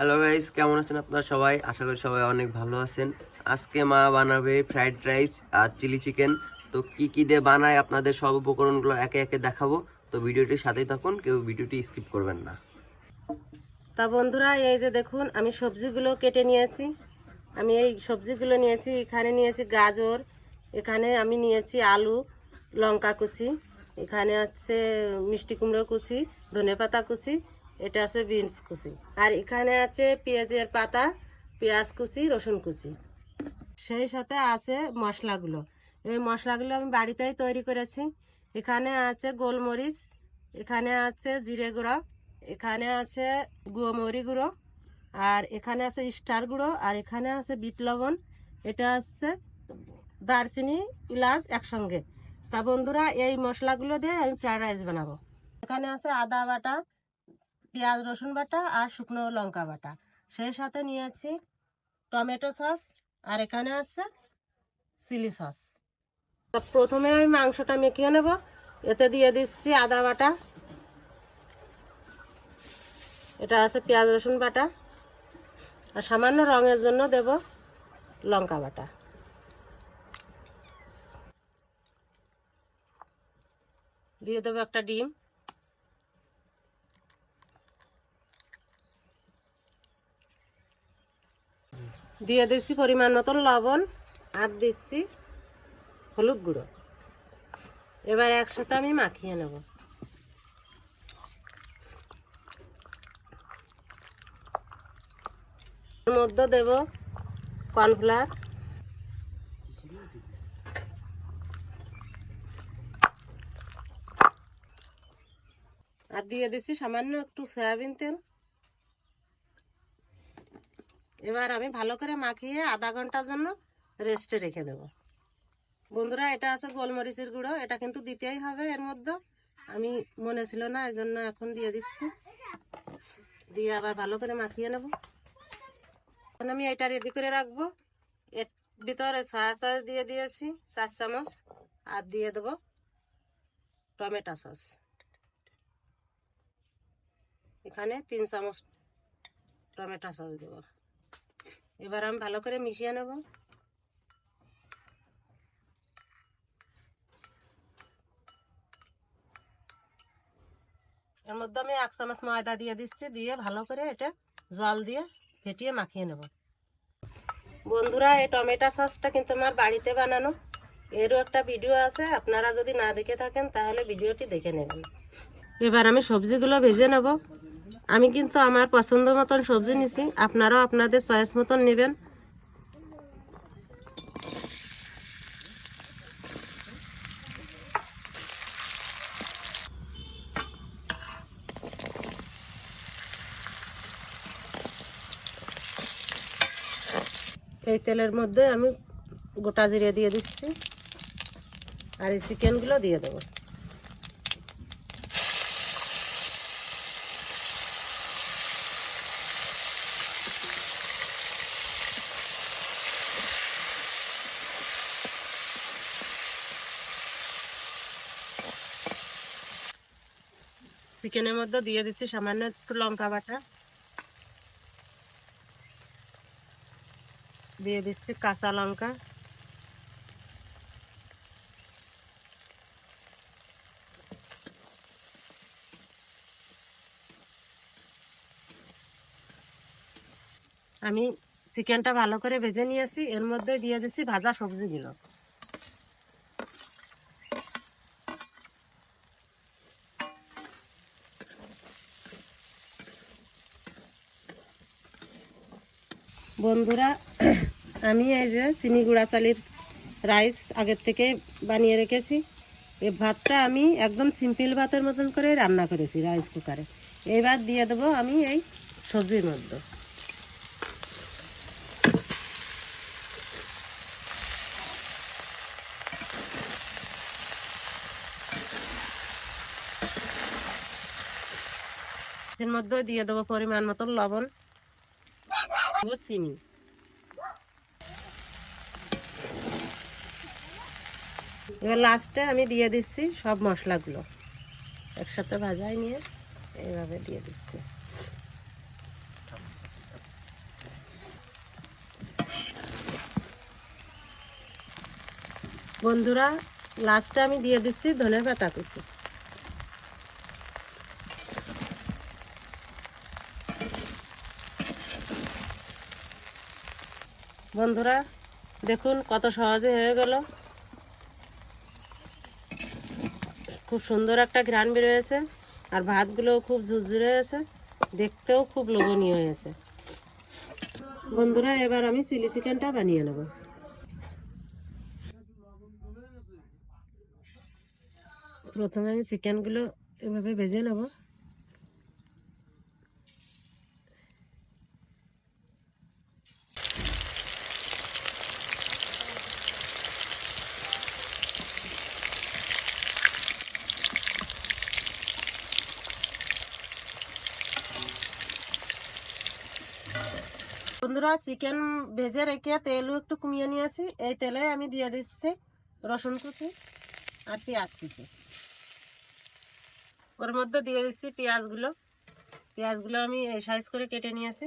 Hello guys, কেমন আছেন আপনারা সবাই? আশা করি সবাই অনেক ভালো আছেন। আজকে মা বানাবে ফ্রাইড রাইস আর চিলি চিকেন। তো কি কি দিয়ে বানায় আপনাদের সব উপকরণগুলো একে একে দেখাবো। তো ভিডিওটির সাথেই থাকুন, কেউ ভিডিওটি স্কিপ করবেন না। তা বন্ধুরা, এই যে দেখুন আমি সবজিগুলো কেটে নিয়েছি। আমি এই সবজিগুলো নিয়েছি, এখানে নিয়েছি গাজর, এখানে আমি নিয়েছি আলু, লঙ্কা কুচি, এখানে আছে মিষ্টি কুমড়ো কুচি, ধনেপাতা কুচি, এটা আছে বিনস কুচি, আর এখানে আছে পেঁয়াজের পাতা, পেঁয়াজ কুচি, রসুন কুচি। সেই সাথে আছে মশলাগুলো। এই মশলাগুলো আমি বাড়িতেই তৈরি করেছি। এখানে আছে গোলমরিচ, এখানে আছে জিরে গুঁড়ো, এখানে আছে গুঁড়ো গুঁড়ো, আর এখানে আছে স্টার গুঁড়ো, আর এখানে আছে বিট লবণ, এটা আছে দারচিনি, এলাচ একসঙ্গে। তা বন্ধুরা, এই মশলাগুলো দিয়ে আমি ফ্রাইড রাইস বানাবো। এখানে আছে আদা বাটা, পেঁয়াজ রসুন বাটা, আর শুকনো লঙ্কা বাটা। সেই সাথে নিয়েছি টমেটো সস, আর এখানে আছে চিলি সস। প্রথমে আমি মাংসটা মেখে নেব। এতে দিয়ে দিচ্ছি আদা বাটা, এটা আছে পেঁয়াজ রসুন বাটা, আর সামান্য রঙের জন্য দেব লঙ্কা বাটা। দিয়ে দেবো একটা ডিম, দিয়ে দিচ্ছি পরিমাণ মতন লবণ, আর দিচ্ছি হলুদ গুঁড়ো। এবার একসাথে আমি মাখিয়ে নেব। এর মধ্যে দেব কর্নফ্লাওয়ার, আর দিয়ে দিচ্ছি সামান্য একটু সয়াবিন তেল। এবার আমি ভালো করে মাখিয়ে আধা ঘন্টার জন্য রেস্টে রেখে দেব। বন্ধুরা, এটা আছে গোলমরিচের গুঁড়ো, এটা কিন্তু দিতেই হবে এর মধ্যে। আমি মনে ছিল না, এই জন্য এখন দিয়ে দিচ্ছি। দিয়ে আবার ভালো করে মাখিয়ে নেব। এখন আমি এটা রেডি করে রাখবো। এর ভিতরে সয়া সস দিয়ে দিয়েছি 4 চামচ, আর দিয়ে দেবো টমেটো সস, এখানে 3 চামচ টমেটো সস দেবো। এবার আমি ভালো করে মিশিয়ে নেব। এর মধ্যে আমি 1 চামচ ময়দা দিয়ে দিচ্ছি, দিয়ে ভালো করে এটা জল দিয়ে ফেটিয়ে মাখিয়ে নেব। বন্ধুরা, এই টমেটো সসটা কিন্তু আমার বাড়িতে বানানো। এরও একটা ভিডিও আছে, আপনারা যদি না দেখে থাকেন তাহলে ভিডিওটি দেখে নেবেন। এবার আমি সবজিগুলো ভেজে নেব। আমি কিন্তু আমার পছন্দ মতন সবজি নিছি, আপনারাও আপনাদের চয়েস মতন নেবেন। এই তেলের মধ্যে আমি গোটা জিরে দিয়ে দিচ্ছি, আর এই চিকেনগুলো দিয়ে দেবো। চিকেনের মধ্যে দিয়ে দিচ্ছি সামান্য একটু লঙ্কা বাটা, দিয়ে দিচ্ছি কাঁচা লঙ্কা, আমি চিকেনটা ভালো করে ভেজে নিয়েছি। এর মধ্যে দিয়ে দিচ্ছি ভাজা সবজিগুলো। বন্ধুরা, আমি এই যে চিনি গুঁড়া চালের রাইস আগের থেকে বানিয়ে রেখেছি। এই ভাতটা আমি একদম সিম্পল ভাতের মতন করে রান্না করেছি রাইস কুকারে। এবার দিয়ে দেবো আমি এই সবজির মধ্যে। এর মধ্যে দিয়ে দেবো পরিমাণ মতন লবণ, চিনি। এবার লাস্টে আমি দিয়ে দিচ্ছি সব মশলাগুলো একসাথে ভাজাই নিয়ে এইভাবে দিয়ে দিচ্ছি। বন্ধুরা লাস্টে আমি দিয়ে দিচ্ছি ধনে পাতা কুচি। বন্ধুরা দেখুন কত সহজে হয়ে গেল, খুব সুন্দর একটা ঘ্রাণ বেরোয়েছে আর ভাতগুলোও খুব ঝুরঝুরে হয়েছে, দেখতেও খুব লোভনীয় হয়েছে। বন্ধুরা এবার আমি চিলি চিকেনটা বানিয়ে নেব। প্রথমে আমি চিকেনগুলো এভাবে ভেজে নেব। বন্ধুরা চিকেন ভেজে রেখে তেলও একটু কমিয়ে নিয়েছি, এই তেলে আমি দিয়ে দিচ্ছি রসুন কুচি আর পেঁয়াজ কুচি। ওর মধ্যে দিয়ে দিচ্ছি পেঁয়াজগুলো আমি সাইজ করে কেটে নিয়েছি।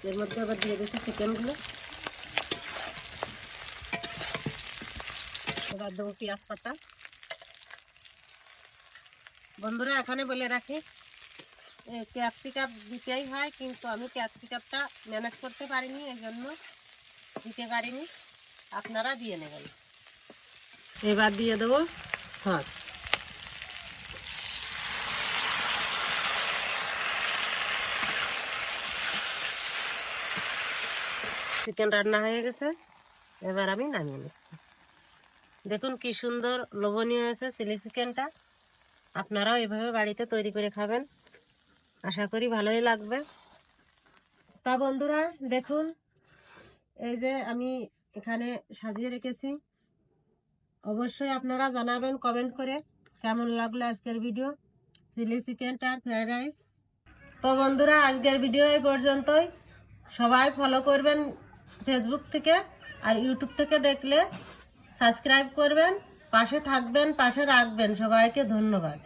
এর মধ্যে আবার দিয়ে দিচ্ছি চিকেনগুলো, এবার দেবো পেঁয়াজ পাতা। বন্ধুরা এখানে বলে রাখি ক্যাপসিকাম দিতেই হয়, কিন্তু আমি ক্যাপসিকামটা ম্যানেজ করতে পারিনি, এই জন্য দিতে পারিনি, আপনারা দিয়ে নেবেন। এবার দিয়ে দেবো সস। চিকেন রান্না হয়ে গেছে, এবার আমি নামিয়ে নিচ্ছি। দেখুন কি সুন্দর লোভনীয় হয়েছে চিলি চিকেনটা। আপনারাও এভাবে বাড়িতে তৈরি করে খাবেন, আশা করি ভালোই লাগবে। তা বন্ধুরা দেখুন এই যে আমি এখানে সাজিয়ে রেখেছি, অবশ্যই আপনারা জানাবেন কমেন্ট করে কেমন লাগলো আজকের ভিডিও চিলি চিকেনটা আর ফ্রাইড রাইস। তো বন্ধুরা আজকের ভিডিও এই পর্যন্তই। সবাই ফলো করবেন ফেসবুক থেকে, আর ইউটিউব থেকে দেখলে সাবস্ক্রাইব করবেন, পাশে থাকবেন, পাশে রাখবেন। সবাইকে ধন্যবাদ।